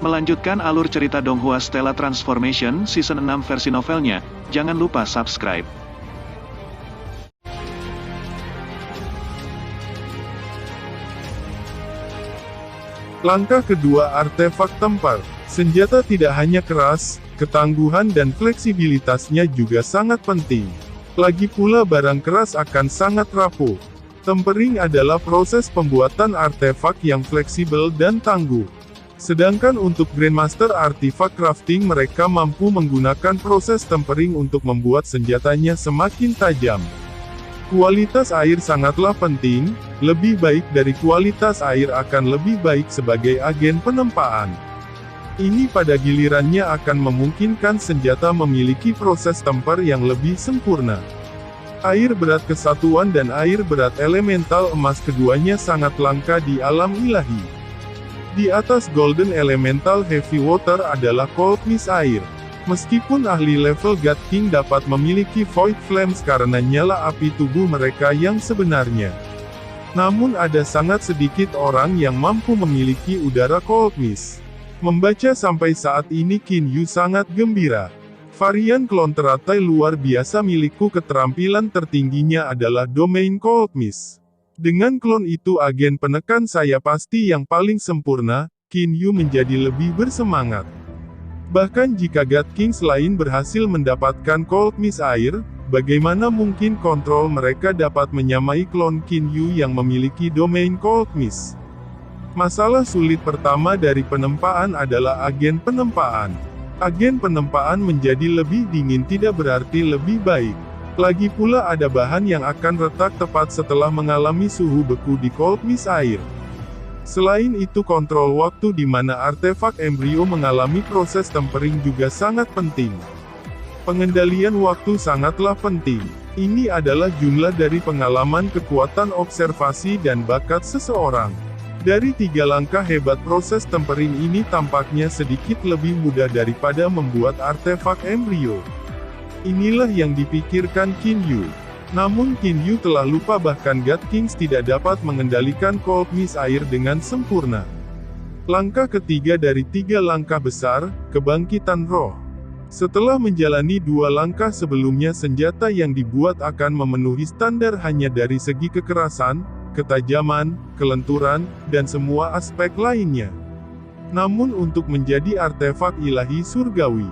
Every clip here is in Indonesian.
Melanjutkan alur cerita Donghua Stella Transformation Season 6 versi novelnya, jangan lupa subscribe. Langkah kedua, artefak tempar. Senjata tidak hanya keras, ketangguhan dan fleksibilitasnya juga sangat penting. Lagi pula barang keras akan sangat rapuh. Tempering adalah proses pembuatan artefak yang fleksibel dan tangguh. Sedangkan untuk Grandmaster Artifact Crafting, mereka mampu menggunakan proses tempering untuk membuat senjatanya semakin tajam. Kualitas air sangatlah penting, lebih baik dari kualitas air akan lebih baik sebagai agen penempaan. Ini pada gilirannya akan memungkinkan senjata memiliki proses temper yang lebih sempurna. Air berat kesatuan dan air berat elemental emas keduanya sangat langka di alam ilahi. Di atas Golden Elemental Heavy Water adalah Cold Mist air. Meskipun ahli level God King dapat memiliki Void Flames karena nyala api tubuh mereka yang sebenarnya. Namun ada sangat sedikit orang yang mampu memiliki udara Cold Mist. Membaca sampai saat ini Qin Yu sangat gembira. Varian klon teratai luar biasa milikku, keterampilan tertingginya adalah domain Cold Mist. Dengan klon itu agen penekan saya pasti yang paling sempurna, Qin Yu menjadi lebih bersemangat. Bahkan jika God King selain berhasil mendapatkan Cold Mist air, bagaimana mungkin kontrol mereka dapat menyamai klon Qin Yu yang memiliki domain Cold Mist? Masalah sulit pertama dari penempaan adalah agen penempaan. Agen penempaan menjadi lebih dingin tidak berarti lebih baik. Lagi pula ada bahan yang akan retak tepat setelah mengalami suhu beku di Cold Mist air. Selain itu kontrol waktu di mana artefak embrio mengalami proses tempering juga sangat penting. Pengendalian waktu sangatlah penting. Ini adalah jumlah dari pengalaman, kekuatan observasi dan bakat seseorang. Dari 3 langkah hebat proses tempering ini tampaknya sedikit lebih mudah daripada membuat artefak embrio. Inilah yang dipikirkan Qin Yu. Namun Qin Yu telah lupa bahkan God Kings tidak dapat mengendalikan Cold Mist air dengan sempurna. Langkah ketiga dari 3 langkah besar, kebangkitan roh. Setelah menjalani 2 langkah sebelumnya, senjata yang dibuat akan memenuhi standar hanya dari segi kekerasan, ketajaman, kelenturan, dan semua aspek lainnya. Namun untuk menjadi artefak ilahi surgawi,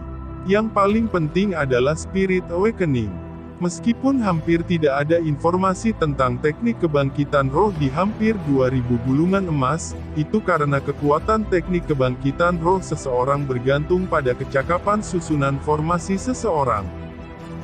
yang paling penting adalah Spirit Awakening. Meskipun hampir tidak ada informasi tentang teknik kebangkitan roh di hampir 2000 gulungan emas, itu karena kekuatan teknik kebangkitan roh seseorang bergantung pada kecakapan susunan formasi seseorang.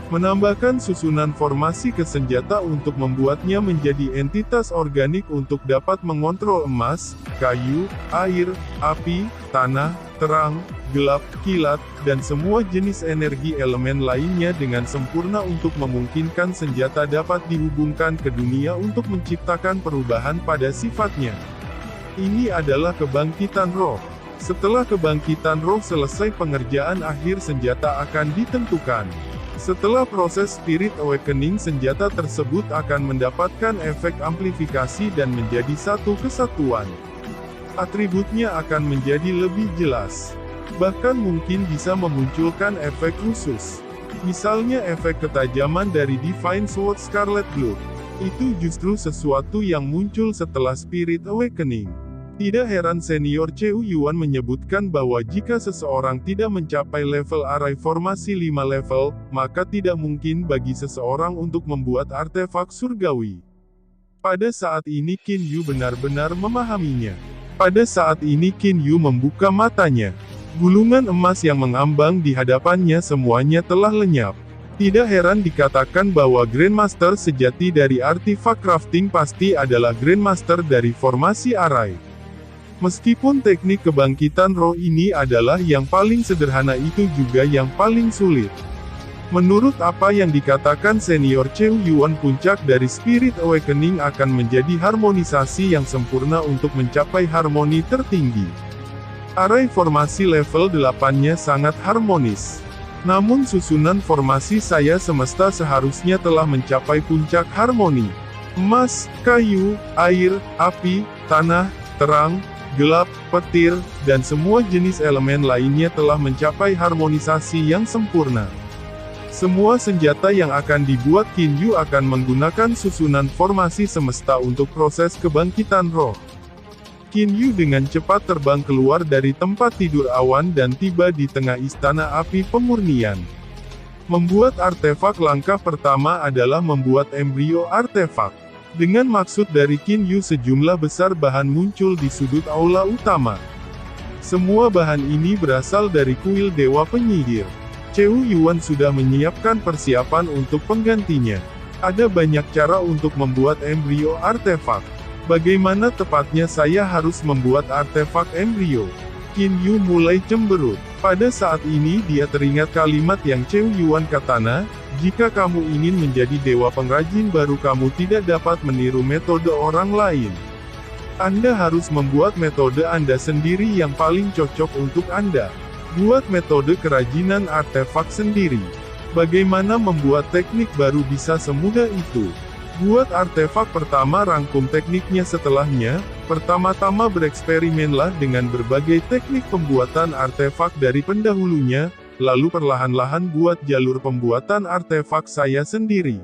Menambahkan susunan formasi ke senjata untuk membuatnya menjadi entitas organik untuk dapat mengontrol emas, kayu, air, api, tanah, terang, gelap, kilat, dan semua jenis energi elemen lainnya dengan sempurna untuk memungkinkan senjata dapat dihubungkan ke dunia untuk menciptakan perubahan pada sifatnya. Ini adalah kebangkitan roh. Setelah kebangkitan roh selesai, pengerjaan akhir senjata akan ditentukan. Setelah proses Spirit Awakening, senjata tersebut akan mendapatkan efek amplifikasi dan menjadi satu kesatuan. Atributnya akan menjadi lebih jelas. Bahkan mungkin bisa memunculkan efek khusus. Misalnya efek ketajaman dari Divine Sword Scarlet Blood. Itu justru sesuatu yang muncul setelah Spirit Awakening. Tidak heran senior Cheu Yuan menyebutkan bahwa jika seseorang tidak mencapai level arai formasi 5 level, maka tidak mungkin bagi seseorang untuk membuat artefak surgawi. Pada saat ini Qin Yu benar-benar memahaminya. Pada saat ini Qin Yu membuka matanya. Gulungan emas yang mengambang di hadapannya semuanya telah lenyap. Tidak heran dikatakan bahwa Grandmaster sejati dari artefak crafting pasti adalah Grandmaster dari formasi arai. Meskipun teknik kebangkitan roh ini adalah yang paling sederhana, itu juga yang paling sulit. Menurut apa yang dikatakan senior Cheu Yuan, puncak dari Spirit Awakening akan menjadi harmonisasi yang sempurna untuk mencapai harmoni tertinggi. Arai formasi level 8-nya sangat harmonis. Namun susunan formasi saya semesta seharusnya telah mencapai puncak harmoni. Emas, kayu, air, api, tanah, terang, gelap, petir, dan semua jenis elemen lainnya telah mencapai harmonisasi yang sempurna. Semua senjata yang akan dibuat Qin Yu akan menggunakan susunan formasi semesta untuk proses kebangkitan roh. Qin Yu dengan cepat terbang keluar dari tempat tidur awan dan tiba di tengah istana api pemurnian. Membuat artefak langkah pertama adalah membuat embrio artefak. Dengan maksud dari Qin Yu sejumlah besar bahan muncul di sudut aula utama. Semua bahan ini berasal dari kuil Dewa Penyihir. Cheu Yuan sudah menyiapkan persiapan untuk penggantinya. Ada banyak cara untuk membuat embrio artefak. Bagaimana tepatnya saya harus membuat artefak embrio? Qin Yu mulai cemberut. Pada saat ini dia teringat kalimat yang Cheu Yuan katana, jika kamu ingin menjadi dewa pengrajin baru kamu tidak dapat meniru metode orang lain. Anda harus membuat metode Anda sendiri yang paling cocok untuk Anda. Buat metode kerajinan artefak sendiri. Bagaimana membuat teknik baru bisa semudah itu? Buat artefak pertama rangkum tekniknya setelahnya, pertama-tama bereksperimenlah dengan berbagai teknik pembuatan artefak dari pendahulunya, lalu perlahan-lahan buat jalur pembuatan artefak saya sendiri.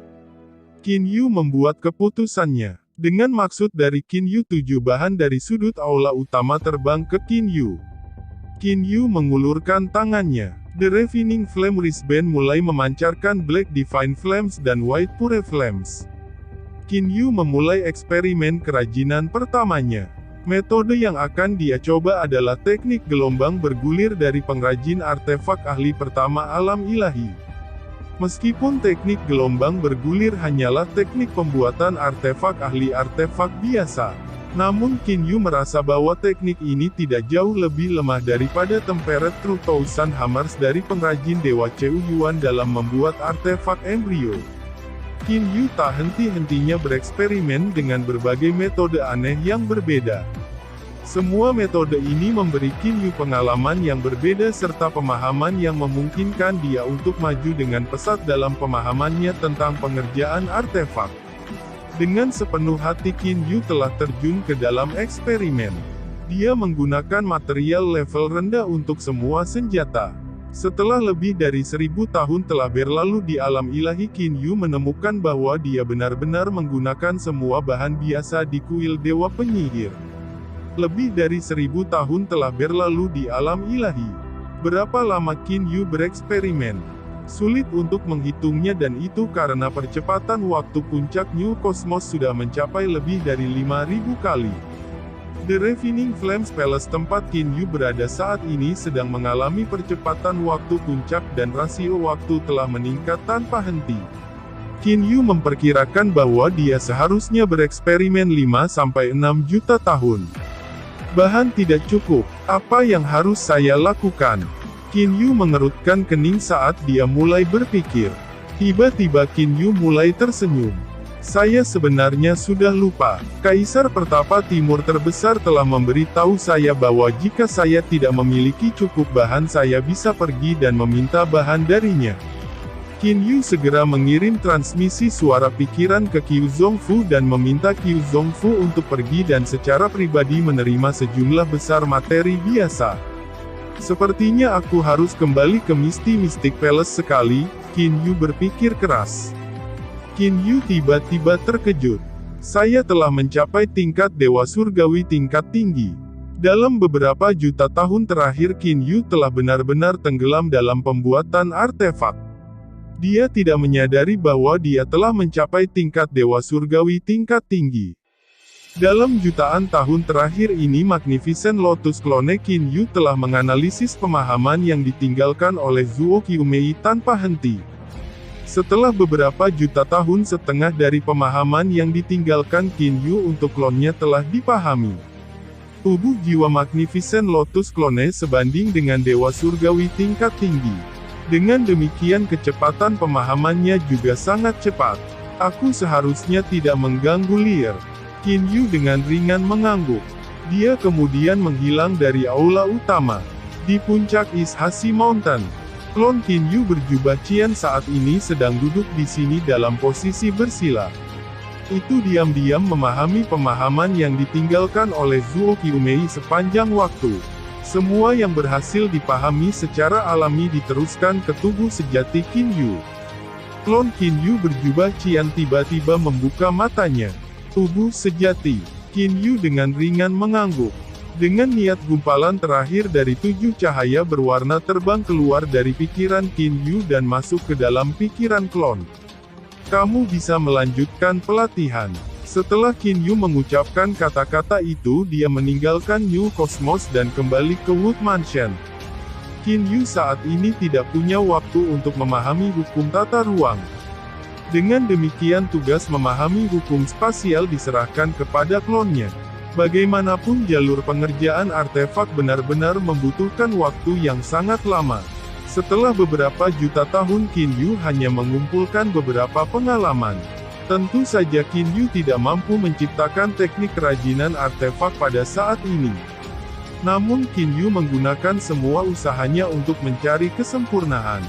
Qin Yu membuat keputusannya. Dengan maksud dari Qin Yu 7 bahan dari sudut aula utama terbang ke Qin Yu. Qin Yu mengulurkan tangannya. The Refining Flame Wristband mulai memancarkan Black Divine Flames dan White Pure Flames. Qin Yu memulai eksperimen kerajinan pertamanya. Metode yang akan dia coba adalah teknik gelombang bergulir dari pengrajin artefak ahli pertama alam ilahi. Meskipun teknik gelombang bergulir hanyalah teknik pembuatan artefak ahli artefak biasa, namun Qin Yu merasa bahwa teknik ini tidak jauh lebih lemah daripada Tempered True Thousand Hammers dari pengrajin Dewa Cheu Yuan dalam membuat artefak embrio. Qin Yu tak henti-hentinya bereksperimen dengan berbagai metode aneh yang berbeda. Semua metode ini memberi Qin Yu pengalaman yang berbeda serta pemahaman yang memungkinkan dia untuk maju dengan pesat dalam pemahamannya tentang pengerjaan artefak. Dengan sepenuh hati Qin Yu telah terjun ke dalam eksperimen. Dia menggunakan material level rendah untuk semua senjata. Setelah lebih dari 1000 tahun telah berlalu di alam ilahi, Qin Yu menemukan bahwa dia benar-benar menggunakan semua bahan biasa di kuil Dewa Penyihir. Lebih dari 1000 tahun telah berlalu di alam ilahi. Berapa lama Qin Yu bereksperimen? Sulit untuk menghitungnya dan itu karena percepatan waktu puncak New Cosmos sudah mencapai lebih dari 5000 kali. The Refining Flames Palace tempat Qin Yu berada saat ini sedang mengalami percepatan waktu puncak dan rasio waktu telah meningkat tanpa henti. Qin Yu memperkirakan bahwa dia seharusnya bereksperimen 5-6 juta tahun. Bahan tidak cukup, apa yang harus saya lakukan? Qin Yu mengerutkan kening saat dia mulai berpikir. Tiba-tiba Qin Yu mulai tersenyum. Saya sebenarnya sudah lupa. Kaisar Pertapa Timur terbesar telah memberitahu saya bahwa jika saya tidak memiliki cukup bahan saya bisa pergi dan meminta bahan darinya. Qin Yu segera mengirim transmisi suara pikiran ke Qiu Zongfu dan meminta Qiu Zongfu untuk pergi dan secara pribadi menerima sejumlah besar materi biasa. Sepertinya aku harus kembali ke Mystic Palace sekali, Qin Yu berpikir keras. Qin Yu tiba-tiba terkejut. Saya telah mencapai tingkat Dewa Surgawi tingkat tinggi. Dalam beberapa juta tahun terakhir Qin Yu telah benar-benar tenggelam dalam pembuatan artefak. Dia tidak menyadari bahwa dia telah mencapai tingkat Dewa Surgawi tingkat tinggi. Dalam jutaan tahun terakhir ini Magnificent Lotus Clone Qin Yu telah menganalisis pemahaman yang ditinggalkan oleh Zuo Qiumei tanpa henti. Setelah beberapa juta tahun setengah dari pemahaman yang ditinggalkan Qin Yu untuk klonnya telah dipahami. Tubuh jiwa Magnificent Lotus Clone sebanding dengan Dewa Surgawi tingkat tinggi. Dengan demikian kecepatan pemahamannya juga sangat cepat. Aku seharusnya tidak mengganggu Lear. Qin Yu dengan ringan mengangguk. Dia kemudian menghilang dari aula utama. Di puncak Ishashi Mountain. Klon Qin Yu berjubah Qian saat ini sedang duduk di sini dalam posisi bersila. Itu diam-diam memahami pemahaman yang ditinggalkan oleh Zuo Qiumei sepanjang waktu. Semua yang berhasil dipahami secara alami diteruskan ke tubuh sejati Qin Yu. Klon Qin Yu berjubah Qian tiba-tiba membuka matanya. Tubuh sejati. Qin Yu dengan ringan mengangguk. Dengan niat gumpalan terakhir dari 7 cahaya berwarna terbang keluar dari pikiran Qin Yu dan masuk ke dalam pikiran klon. Kamu bisa melanjutkan pelatihan. Setelah Qin Yu mengucapkan kata-kata itu, dia meninggalkan New Cosmos dan kembali ke Wood Mansion. Qin Yu saat ini tidak punya waktu untuk memahami hukum tata ruang. Dengan demikian tugas memahami hukum spasial diserahkan kepada klonnya. Bagaimanapun jalur pengerjaan artefak benar-benar membutuhkan waktu yang sangat lama. Setelah beberapa juta tahun Qin Yu hanya mengumpulkan beberapa pengalaman. Tentu saja Qin Yu tidak mampu menciptakan teknik kerajinan artefak pada saat ini. Namun Qin Yu menggunakan semua usahanya untuk mencari kesempurnaan.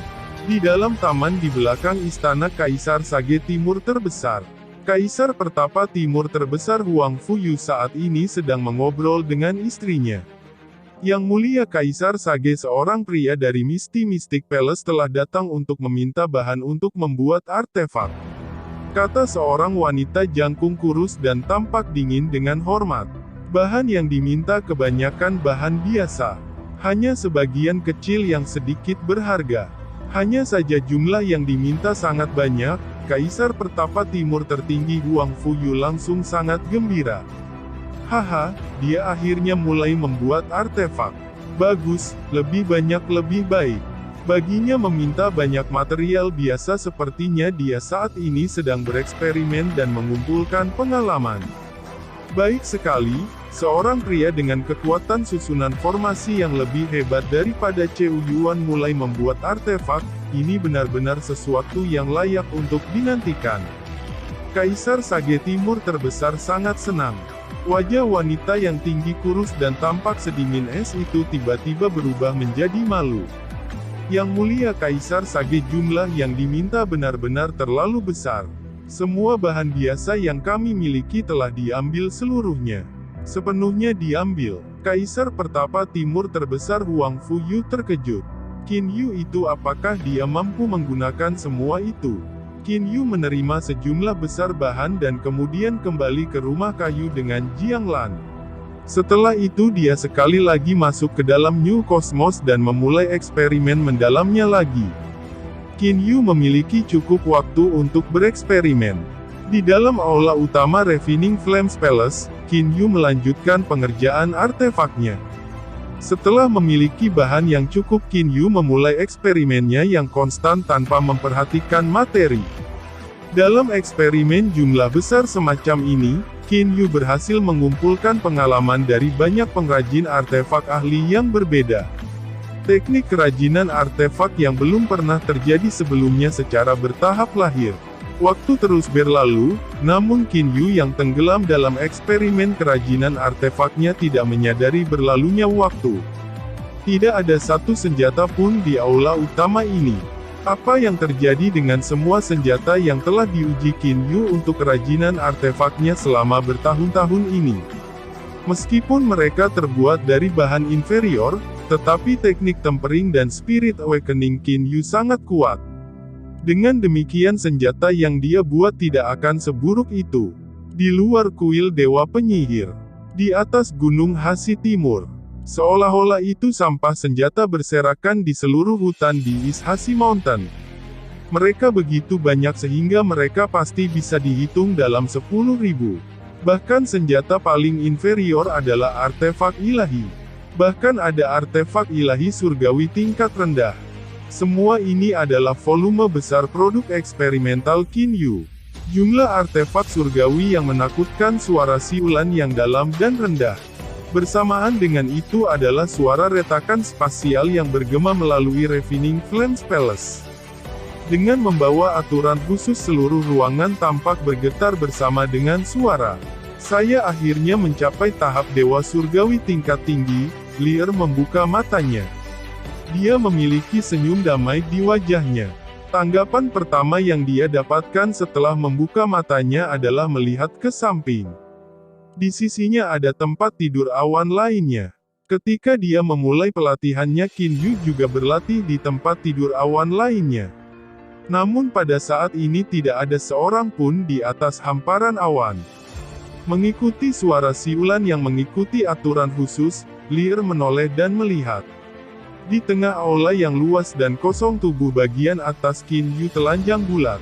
Di dalam taman di belakang istana Kaisar Sage Timur terbesar, Kaisar Pertapa Timur terbesar Huang Fuyu saat ini sedang mengobrol dengan istrinya. Yang Mulia Kaisar Sage, seorang pria dari Mystic Palace, telah datang untuk meminta bahan untuk membuat artefak. Kata seorang wanita jangkung kurus dan tampak dingin dengan hormat. Bahan yang diminta kebanyakan bahan biasa. Hanya sebagian kecil yang sedikit berharga. Hanya saja jumlah yang diminta sangat banyak. Kaisar Pertapa Timur tertinggi Huang Fuyu langsung sangat gembira. Haha, dia akhirnya mulai membuat artefak. Bagus, lebih banyak lebih baik. Baginya meminta banyak material biasa, sepertinya dia saat ini sedang bereksperimen dan mengumpulkan pengalaman. Baik sekali, seorang pria dengan kekuatan susunan formasi yang lebih hebat daripada Cheu Yuan mulai membuat artefak, ini benar-benar sesuatu yang layak untuk dinantikan. Kaisar Sage Timur terbesar sangat senang. Wajah wanita yang tinggi kurus dan tampak sedingin es itu tiba-tiba berubah menjadi malu. Yang Mulia Kaisar Sage, jumlah yang diminta benar-benar terlalu besar. Semua bahan biasa yang kami miliki telah diambil seluruhnya. Sepenuhnya diambil. Kaisar Pertapa Timur terbesar Huang Fuyu terkejut. Qin Yu itu, apakah dia mampu menggunakan semua itu? Qin Yu menerima sejumlah besar bahan dan kemudian kembali ke rumah kayu dengan Jiang Lan. Setelah itu dia sekali lagi masuk ke dalam New Cosmos dan memulai eksperimen mendalamnya lagi. Qin Yu memiliki cukup waktu untuk bereksperimen. Di dalam aula utama Refining Flames Palace, Qin Yu melanjutkan pengerjaan artefaknya. Setelah memiliki bahan yang cukup, Qin Yu memulai eksperimennya yang konstan tanpa memperhatikan materi. Dalam eksperimen jumlah besar semacam ini, Qin Yu berhasil mengumpulkan pengalaman dari banyak pengrajin artefak ahli yang berbeda. Teknik kerajinan artefak yang belum pernah terjadi sebelumnya secara bertahap lahir. Waktu terus berlalu, namun Qin Yu yang tenggelam dalam eksperimen kerajinan artefaknya tidak menyadari berlalunya waktu. Tidak ada satu senjata pun di aula utama ini. Apa yang terjadi dengan semua senjata yang telah diuji Qin Yu untuk kerajinan artefaknya selama bertahun-tahun ini? Meskipun mereka terbuat dari bahan inferior, tetapi teknik tempering dan spirit awakening Qin Yu sangat kuat. Dengan demikian senjata yang dia buat tidak akan seburuk itu. Di luar kuil Dewa Penyihir, di atas Gunung Hasi Timur, seolah-olah itu sampah senjata berserakan di seluruh hutan di East Hasi Mountain. Mereka begitu banyak sehingga mereka pasti bisa dihitung dalam 10.000. Bahkan senjata paling inferior adalah artefak ilahi. Bahkan ada artefak ilahi surgawi tingkat rendah. Semua ini adalah volume besar produk eksperimental Qin Yu. Jumlah artefak surgawi yang menakutkan, suara siulan yang dalam dan rendah. Bersamaan dengan itu adalah suara retakan spasial yang bergema melalui Refining Flames Palace. Dengan membawa aturan khusus, seluruh ruangan tampak bergetar bersama dengan suara. Saya akhirnya mencapai tahap Dewa Surgawi tingkat tinggi. Lear membuka matanya. Dia memiliki senyum damai di wajahnya. Tanggapan pertama yang dia dapatkan setelah membuka matanya adalah melihat ke samping. Di sisinya ada tempat tidur awan lainnya. Ketika dia memulai pelatihannya, Qin Yu juga berlatih di tempat tidur awan lainnya. Namun pada saat ini tidak ada seorang pun di atas hamparan awan. Mengikuti suara siulan yang mengikuti aturan khusus, Lear menoleh dan melihat. Di tengah aula yang luas dan kosong, tubuh bagian atas Qin Yu telanjang bulat.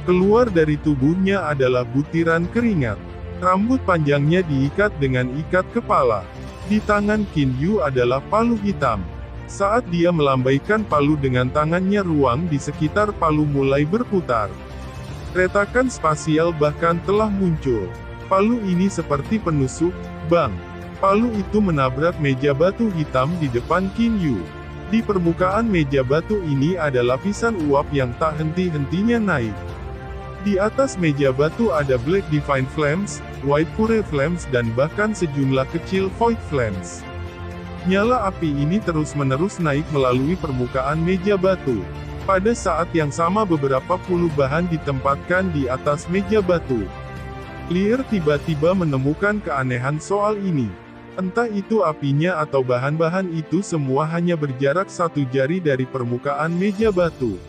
Keluar dari tubuhnya adalah butiran keringat. Rambut panjangnya diikat dengan ikat kepala. Di tangan Qin Yu adalah palu hitam. Saat dia melambaikan palu dengan tangannya, ruang di sekitar palu mulai berputar. Retakan spasial bahkan telah muncul. Palu ini seperti penusuk, bang. Palu itu menabrak meja batu hitam di depan Qin Yu. Di permukaan meja batu ini ada lapisan uap yang tak henti-hentinya naik. Di atas meja batu ada Black Divine Flames, White Pure Flames dan bahkan sejumlah kecil Void Flames. Nyala api ini terus-menerus naik melalui permukaan meja batu. Pada saat yang sama beberapa puluh bahan ditempatkan di atas meja batu. Lear tiba-tiba menemukan keanehan soal ini. Entah itu apinya atau bahan-bahan itu, semua hanya berjarak 1 jari dari permukaan meja batu.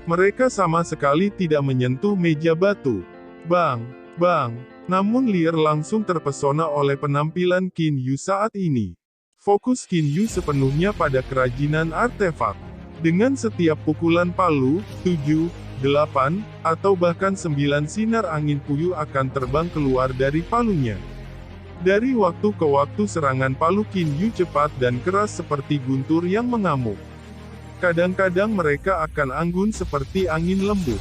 Mereka sama sekali tidak menyentuh meja batu. Bang, bang. Namun Lear langsung terpesona oleh penampilan Qin Yu saat ini. Fokus Qin Yu sepenuhnya pada kerajinan artefak. Dengan setiap pukulan palu, 7, 8, atau bahkan 9 sinar angin puyuh akan terbang keluar dari palunya. Dari waktu ke waktu serangan palu Qin Yu cepat dan keras seperti guntur yang mengamuk. Kadang-kadang mereka akan anggun seperti angin lembut.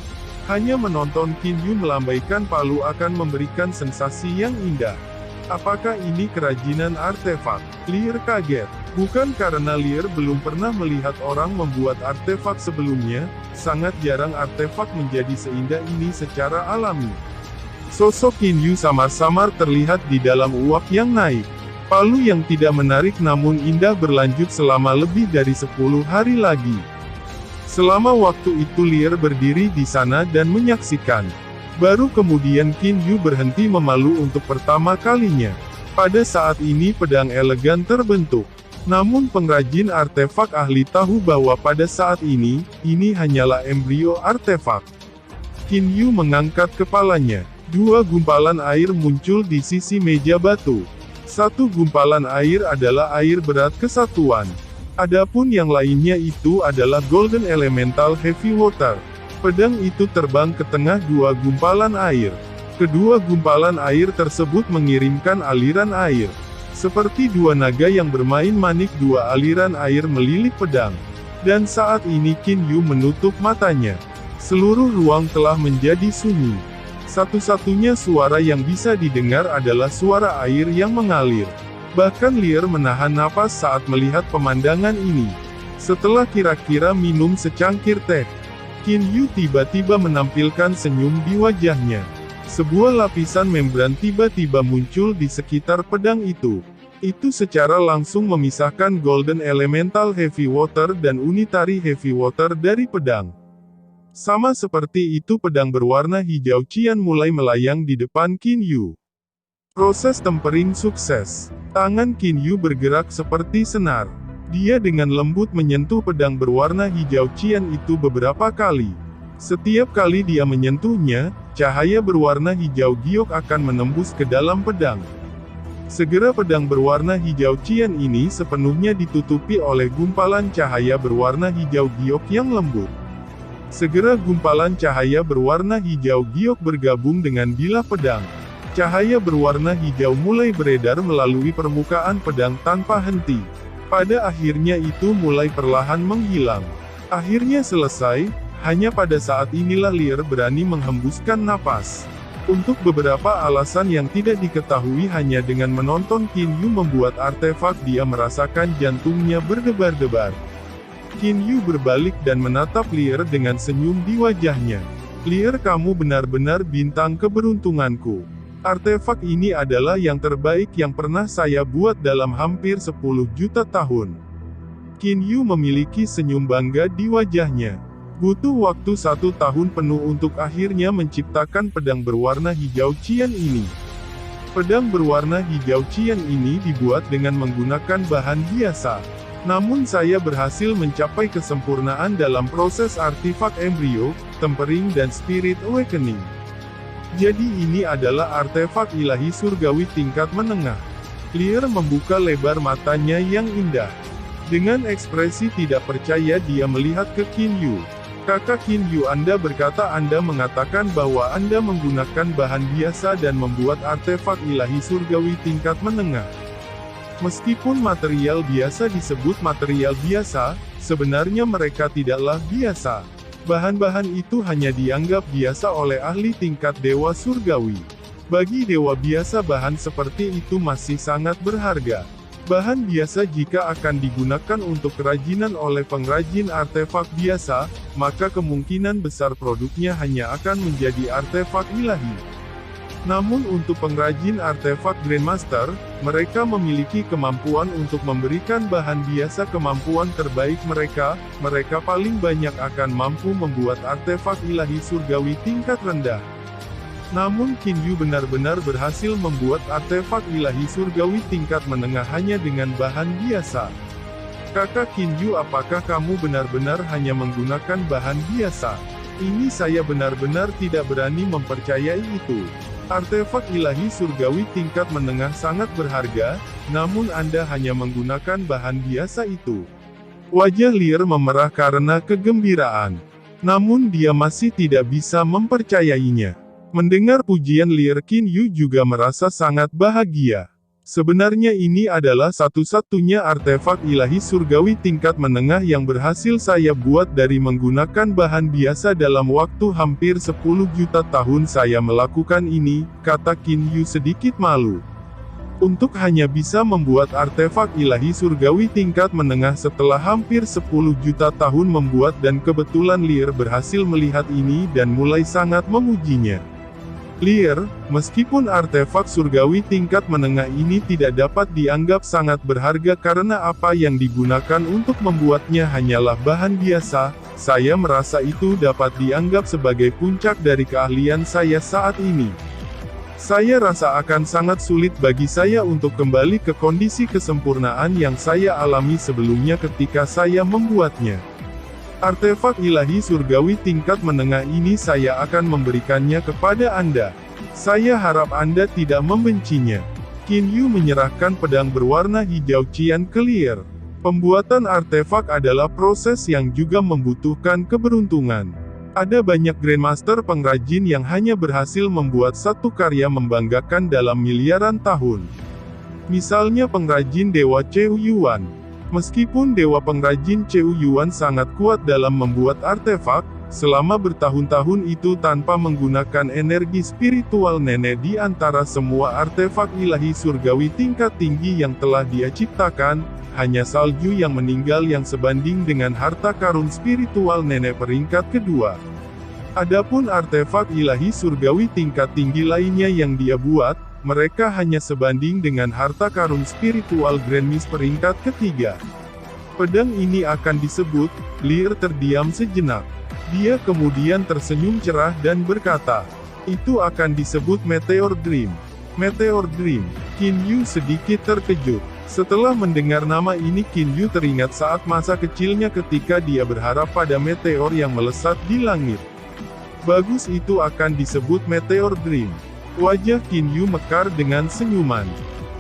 Hanya menonton Qin Yu melambaikan palu akan memberikan sensasi yang indah. Apakah ini kerajinan artefak? Lear kaget. Bukan karena Lear belum pernah melihat orang membuat artefak sebelumnya, sangat jarang artefak menjadi seindah ini secara alami. Sosok Qin Yu samar-samar terlihat di dalam uap yang naik. Palu yang tidak menarik namun indah berlanjut selama lebih dari 10 hari lagi. Selama waktu itu Lear berdiri di sana dan menyaksikan. Baru kemudian Qin Yu berhenti memalu untuk pertama kalinya. Pada saat ini pedang elegan terbentuk. Namun pengrajin artefak ahli tahu bahwa pada saat ini hanyalah embrio artefak. Qin Yu mengangkat kepalanya. 2 gumpalan air muncul di sisi meja batu. 1 gumpalan air adalah air berat kesatuan. Adapun yang lainnya itu adalah Golden Elemental Heavy Water. Pedang itu terbang ke tengah 2 gumpalan air. Kedua gumpalan air tersebut mengirimkan aliran air. Seperti 2 naga yang bermain manik, 2 aliran air melilit pedang. Dan saat ini Qin Yu menutup matanya. Seluruh ruang telah menjadi sunyi. Satu-satunya suara yang bisa didengar adalah suara air yang mengalir. Bahkan Lear menahan napas saat melihat pemandangan ini. Setelah kira-kira minum secangkir teh, Qin Yu tiba-tiba menampilkan senyum di wajahnya. Sebuah lapisan membran tiba-tiba muncul di sekitar pedang itu. Itu secara langsung memisahkan Golden Elemental Heavy Water dan Unitary Heavy Water dari pedang. Sama seperti itu pedang berwarna hijau cian mulai melayang di depan Qin Yu. Proses tempering sukses. Tangan Qin Yu bergerak seperti senar. Dia dengan lembut menyentuh pedang berwarna hijau cian itu beberapa kali. Setiap kali dia menyentuhnya, cahaya berwarna hijau giok akan menembus ke dalam pedang. Segera pedang berwarna hijau cian ini sepenuhnya ditutupi oleh gumpalan cahaya berwarna hijau giok yang lembut. Segera gumpalan cahaya berwarna hijau giok bergabung dengan bilah pedang. Cahaya berwarna hijau mulai beredar melalui permukaan pedang tanpa henti. Pada akhirnya itu mulai perlahan menghilang. Akhirnya selesai, hanya pada saat inilah Lear berani menghembuskan napas. Untuk beberapa alasan yang tidak diketahui, hanya dengan menonton Qin Yu membuat artefak dia merasakan jantungnya berdebar-debar. Qin Yu berbalik dan menatap Lear dengan senyum di wajahnya. Lear, kamu benar-benar bintang keberuntunganku. Artefak ini adalah yang terbaik yang pernah saya buat dalam hampir 10 juta tahun. Qin Yu memiliki senyum bangga di wajahnya. Butuh waktu 1 tahun penuh untuk akhirnya menciptakan pedang berwarna hijau Qian ini. Pedang berwarna hijau Qian ini dibuat dengan menggunakan bahan biasa. Namun saya berhasil mencapai kesempurnaan dalam proses artifak embrio, tempering dan spirit awakening. Jadi ini adalah artefak ilahi surgawi tingkat menengah. Lear membuka lebar matanya yang indah. Dengan ekspresi tidak percaya dia melihat ke Qin Yu. Kakak Qin Yu, Anda berkata Anda mengatakan bahwa Anda menggunakan bahan biasa dan membuat artefak ilahi surgawi tingkat menengah. Meskipun material biasa disebut material biasa, sebenarnya mereka tidaklah biasa. Bahan-bahan itu hanya dianggap biasa oleh ahli tingkat dewa surgawi. Bagi dewa biasa bahan seperti itu masih sangat berharga. Bahan biasa jika akan digunakan untuk kerajinan oleh pengrajin artefak biasa, maka kemungkinan besar produknya hanya akan menjadi artefak ilahi. Namun untuk pengrajin artefak Grandmaster, mereka memiliki kemampuan untuk memberikan bahan biasa kemampuan terbaik mereka paling banyak akan mampu membuat artefak ilahi surgawi tingkat rendah. Namun Qin Yu benar-benar berhasil membuat artefak ilahi surgawi tingkat menengah hanya dengan bahan biasa. Kakak Qin Yu, apakah kamu benar-benar hanya menggunakan bahan biasa? Ini saya benar-benar tidak berani mempercayai itu. Artefak ilahi surgawi tingkat menengah sangat berharga, namun Anda hanya menggunakan bahan biasa itu. Wajah Lear memerah karena kegembiraan. Namun dia masih tidak bisa mempercayainya. Mendengar pujian Lear, Qin Yu juga merasa sangat bahagia. Sebenarnya ini adalah satu-satunya artefak ilahi surgawi tingkat menengah yang berhasil saya buat dari menggunakan bahan biasa dalam waktu hampir 10 juta tahun saya melakukan ini, kata Qin Yu sedikit malu. Untuk hanya bisa membuat artefak ilahi surgawi tingkat menengah setelah hampir 10 juta tahun membuat dan kebetulan Lear berhasil melihat ini dan mulai sangat memujinya. Lear, meskipun artefak surgawi tingkat menengah ini tidak dapat dianggap sangat berharga karena apa yang digunakan untuk membuatnya hanyalah bahan biasa, saya merasa itu dapat dianggap sebagai puncak dari keahlian saya saat ini. Saya rasa akan sangat sulit bagi saya untuk kembali ke kondisi kesempurnaan yang saya alami sebelumnya ketika saya membuatnya. Artefak ilahi surgawi tingkat menengah ini saya akan memberikannya kepada Anda. Saya harap Anda tidak membencinya. Qin Yu menyerahkan pedang berwarna hijau Qian ke Lear. Pembuatan artefak adalah proses yang juga membutuhkan keberuntungan. Ada banyak Grandmaster pengrajin yang hanya berhasil membuat satu karya membanggakan dalam miliaran tahun. Misalnya pengrajin Dewa Cheu Yuan. Meskipun Dewa pengrajin Cheu Yuan sangat kuat dalam membuat artefak, selama bertahun-tahun itu tanpa menggunakan energi spiritual nenek di antara semua artefak ilahi surgawi tingkat tinggi yang telah dia ciptakan, hanya salju yang meninggal yang sebanding dengan harta karun spiritual nenek peringkat kedua. Adapun artefak ilahi surgawi tingkat tinggi lainnya yang dia buat, mereka hanya sebanding dengan harta karun spiritual Grand Mist peringkat ketiga. Pedang ini akan disebut, Lear terdiam sejenak. Dia kemudian tersenyum cerah dan berkata, itu akan disebut Meteor Dream. Meteor Dream. Qin Yu sedikit terkejut. Setelah mendengar nama ini Qin Yu teringat saat masa kecilnya ketika dia berharap pada meteor yang melesat di langit. Bagus, itu akan disebut Meteor Dream. Wajah Qin Yu mekar dengan senyuman.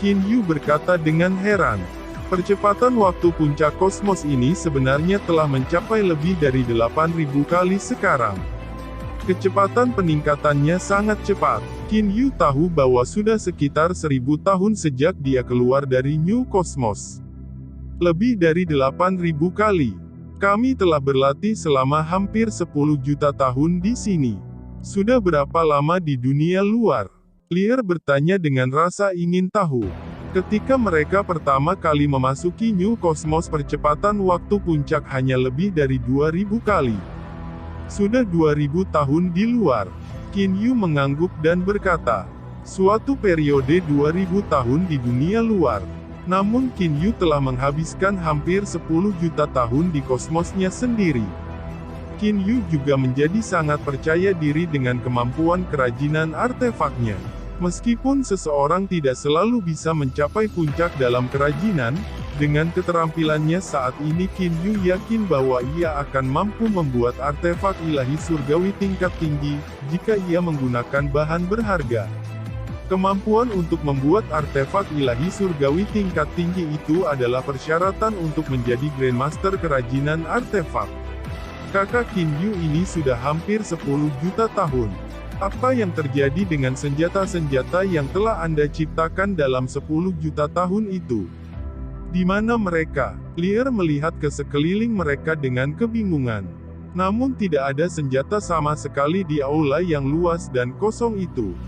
Qin Yu berkata dengan heran. Percepatan waktu puncak kosmos ini sebenarnya telah mencapai lebih dari 8.000 kali sekarang. Kecepatan peningkatannya sangat cepat. Qin Yu tahu bahwa sudah sekitar 1000 tahun sejak dia keluar dari New Cosmos. Lebih dari 8.000 kali. Kami telah berlatih selama hampir 10 juta tahun di sini. Sudah berapa lama di dunia luar? Lear bertanya dengan rasa ingin tahu. Ketika mereka pertama kali memasuki New Cosmos, percepatan waktu puncak hanya lebih dari 2000 kali. Sudah 2000 tahun di luar. Qin Yu mengangguk dan berkata, suatu periode 2000 tahun di dunia luar. Namun Qin Yu telah menghabiskan hampir 10 juta tahun di kosmosnya sendiri. Qin Yu juga menjadi sangat percaya diri dengan kemampuan kerajinan artefaknya. Meskipun seseorang tidak selalu bisa mencapai puncak dalam kerajinan, dengan keterampilannya saat ini Qin Yu yakin bahwa ia akan mampu membuat artefak ilahi surgawi tingkat tinggi, jika ia menggunakan bahan berharga. Kemampuan untuk membuat artefak ilahi surgawi tingkat tinggi itu adalah persyaratan untuk menjadi Grandmaster kerajinan artefak. Kakak Qin Yu ini sudah hampir 10 juta tahun. Apa yang terjadi dengan senjata-senjata yang telah Anda ciptakan dalam 10 juta tahun itu? Di mana mereka? Lear melihat ke sekeliling mereka dengan kebingungan. Namun tidak ada senjata sama sekali di aula yang luas dan kosong itu.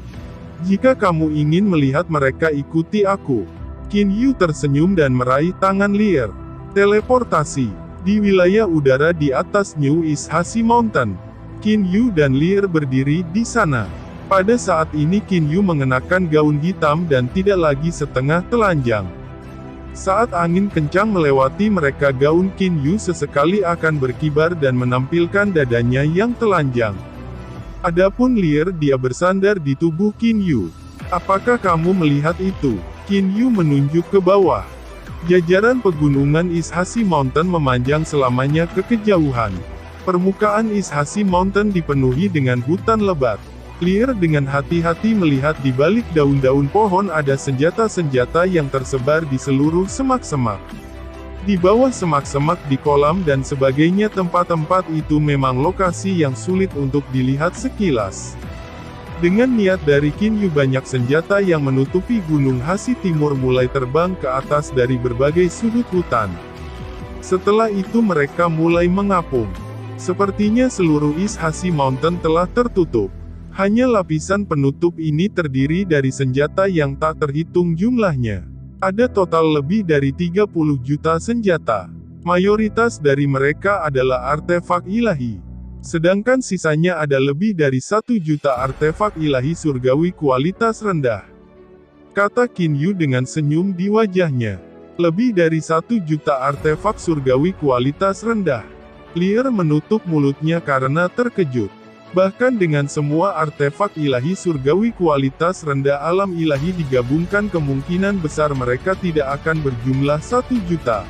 Jika kamu ingin melihat mereka, ikuti aku. Qin Yu tersenyum dan meraih tangan Lear. Teleportasi. Di wilayah udara di atas New East Hashi Mountain, Qin Yu dan Lear berdiri di sana. Pada saat ini Qin Yu mengenakan gaun hitam dan tidak lagi setengah telanjang. Saat angin kencang melewati mereka, gaun Qin Yu sesekali akan berkibar dan menampilkan dadanya yang telanjang. Adapun Lear, dia bersandar di tubuh Qin Yu. Apakah kamu melihat itu? Qin Yu menunjuk ke bawah. Jajaran pegunungan East Hashi Mountain memanjang selamanya ke kejauhan. Permukaan East Hashi Mountain dipenuhi dengan hutan lebat. Lear dengan hati-hati melihat di balik daun-daun pohon ada senjata-senjata yang tersebar di seluruh semak-semak. Di bawah semak-semak, di kolam dan sebagainya, tempat-tempat itu memang lokasi yang sulit untuk dilihat sekilas. Dengan niat dari Qin Yu, banyak senjata yang menutupi Gunung Hashi Timur mulai terbang ke atas dari berbagai sudut hutan. Setelah itu mereka mulai mengapung. Sepertinya seluruh East Hashi Mountain telah tertutup. Hanya lapisan penutup ini terdiri dari senjata yang tak terhitung jumlahnya. Ada total lebih dari 30 juta senjata. Mayoritas dari mereka adalah artefak ilahi. Sedangkan sisanya ada lebih dari 1 juta artefak ilahi surgawi kualitas rendah. Kata Qin Yu dengan senyum di wajahnya. Lebih dari 1 juta artefak surgawi kualitas rendah. Lear menutup mulutnya karena terkejut. Bahkan dengan semua artefak ilahi surgawi kualitas rendah alam ilahi digabungkan, kemungkinan besar mereka tidak akan berjumlah 1 juta.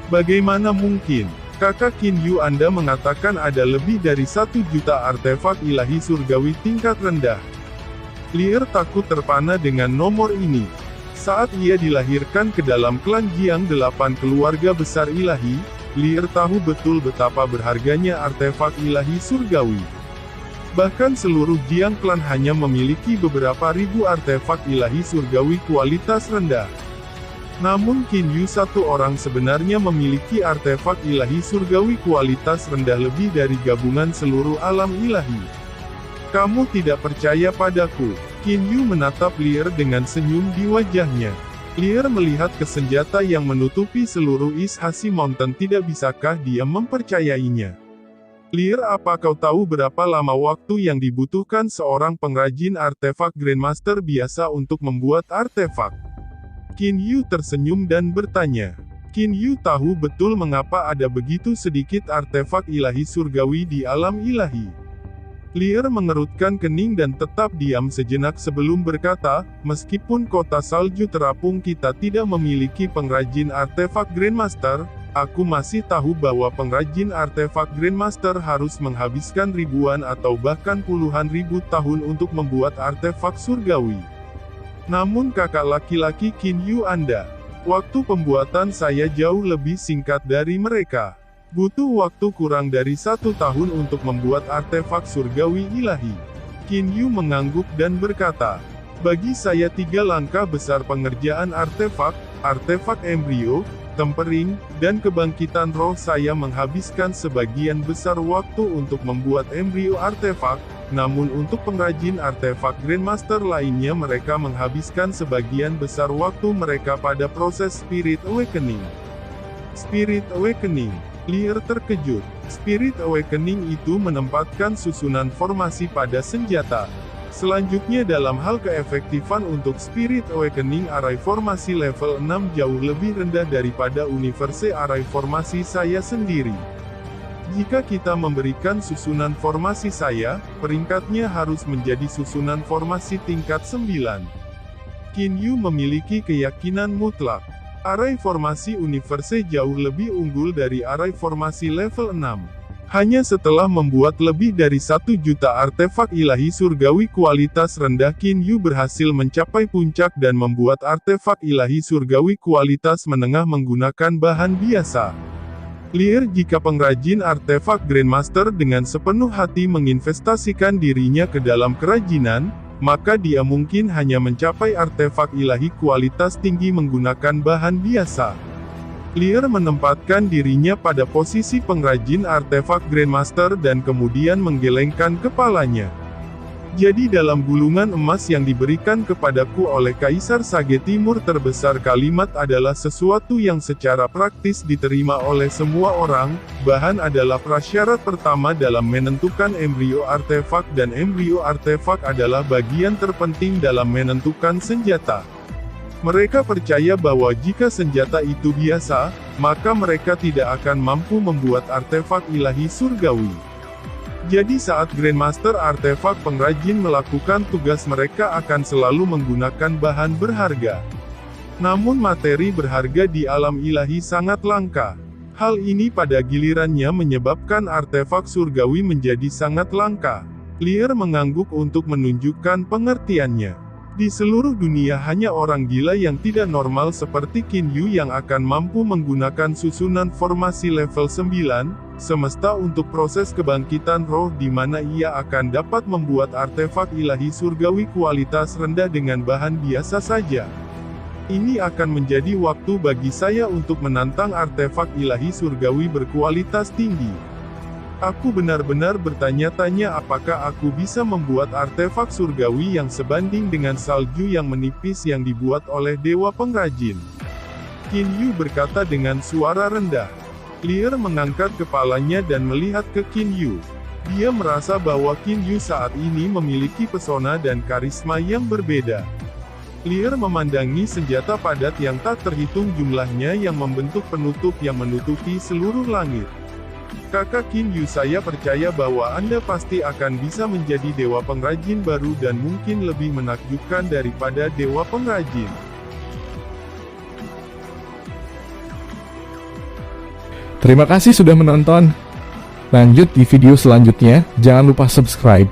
Bagaimana mungkin? Kakak Qin Yu, Anda mengatakan ada lebih dari 1 juta artefak ilahi surgawi tingkat rendah. Lear takut terpana dengan nomor ini. Saat ia dilahirkan ke dalam klan Jiang 8 keluarga besar ilahi, Lear tahu betul betapa berharganya artefak ilahi surgawi. Bahkan seluruh Jiang Clan hanya memiliki beberapa ribu artefak ilahi surgawi kualitas rendah. Namun Qin Yu, satu orang, sebenarnya memiliki artefak ilahi surgawi kualitas rendah lebih dari gabungan seluruh alam ilahi. Kamu tidak percaya padaku? Qin Yu menatap Lear dengan senyum di wajahnya. Lear melihat ke senjata yang menutupi seluruh East Hashi Mountain. Tidak bisakah dia mempercayainya? Lear, apa kau tahu berapa lama waktu yang dibutuhkan seorang pengrajin artefak Grandmaster biasa untuk membuat artefak? Qin Yu tersenyum dan bertanya. Qin Yu tahu betul mengapa ada begitu sedikit artefak ilahi surgawi di alam ilahi. Lear mengerutkan kening dan tetap diam sejenak sebelum berkata, meskipun kota salju terapung kita tidak memiliki pengrajin artefak Grandmaster, aku masih tahu bahwa pengrajin artefak Grandmaster harus menghabiskan ribuan atau bahkan puluhan ribu tahun untuk membuat artefak surgawi. Namun kakak laki-laki Qin Yu Anda, waktu pembuatan saya jauh lebih singkat dari mereka. Butuh waktu kurang dari 1 tahun untuk membuat artefak surgawi ilahi. Qin Yu mengangguk dan berkata, bagi saya 3 langkah besar pengerjaan artefak, artefak embrio, tempering, dan kebangkitan roh, saya menghabiskan sebagian besar waktu untuk membuat embrio artefak, namun untuk pengrajin artefak Grandmaster lainnya mereka menghabiskan sebagian besar waktu mereka pada proses Spirit Awakening. Spirit Awakening. Lear terkejut. Spirit Awakening itu menempatkan susunan formasi pada senjata. Selanjutnya dalam hal keefektifan untuk Spirit Awakening, array formasi level 6 jauh lebih rendah daripada universe array formasi saya sendiri. Jika kita memberikan susunan formasi saya, peringkatnya harus menjadi susunan formasi tingkat 9. Qin Yu memiliki keyakinan mutlak. Arai formasi universe jauh lebih unggul dari arai formasi level 6. Hanya setelah membuat lebih dari 1 juta artefak ilahi surgawi kualitas rendah, Qin Yu berhasil mencapai puncak dan membuat artefak ilahi surgawi kualitas menengah menggunakan bahan biasa. Clear jika pengrajin artefak Grandmaster dengan sepenuh hati menginvestasikan dirinya ke dalam kerajinan, maka dia mungkin hanya mencapai artefak ilahi kualitas tinggi menggunakan bahan biasa. Clear menempatkan dirinya pada posisi pengrajin artefak Grandmaster dan kemudian menggelengkan kepalanya. Jadi dalam gulungan emas yang diberikan kepadaku oleh Kaisar Sage Timur terbesar, kalimat adalah sesuatu yang secara praktis diterima oleh semua orang. Bahan adalah prasyarat pertama dalam menentukan embrio artefak, dan embrio artefak adalah bagian terpenting dalam menentukan senjata. Mereka percaya bahwa jika senjata itu biasa, maka mereka tidak akan mampu membuat artefak ilahi surgawi. Jadi saat Grandmaster artefak pengrajin melakukan tugas, mereka akan selalu menggunakan bahan berharga. Namun materi berharga di alam ilahi sangat langka. Hal ini pada gilirannya menyebabkan artefak surgawi menjadi sangat langka. Clear mengangguk untuk menunjukkan pengertiannya. Di seluruh dunia hanya orang gila yang tidak normal seperti Qin Yu yang akan mampu menggunakan susunan formasi level 9, semesta untuk proses kebangkitan roh di mana ia akan dapat membuat artefak ilahi surgawi kualitas rendah dengan bahan biasa saja. Ini akan menjadi waktu bagi saya untuk menantang artefak ilahi surgawi berkualitas tinggi. Aku benar-benar bertanya-tanya apakah aku bisa membuat artefak surgawi yang sebanding dengan salju yang menipis yang dibuat oleh dewa pengrajin. Qin Yu berkata dengan suara rendah. Clear mengangkat kepalanya dan melihat ke Qin Yu. Dia merasa bahwa Qin Yu saat ini memiliki pesona dan karisma yang berbeda. Clear memandangi senjata padat yang tak terhitung jumlahnya yang membentuk penutup yang menutupi seluruh langit. Kakak Qin Yu, saya percaya bahwa Anda pasti akan bisa menjadi dewa pengrajin baru dan mungkin lebih menakjubkan daripada dewa pengrajin. Terima kasih sudah menonton. Lanjut di video selanjutnya, jangan lupa subscribe.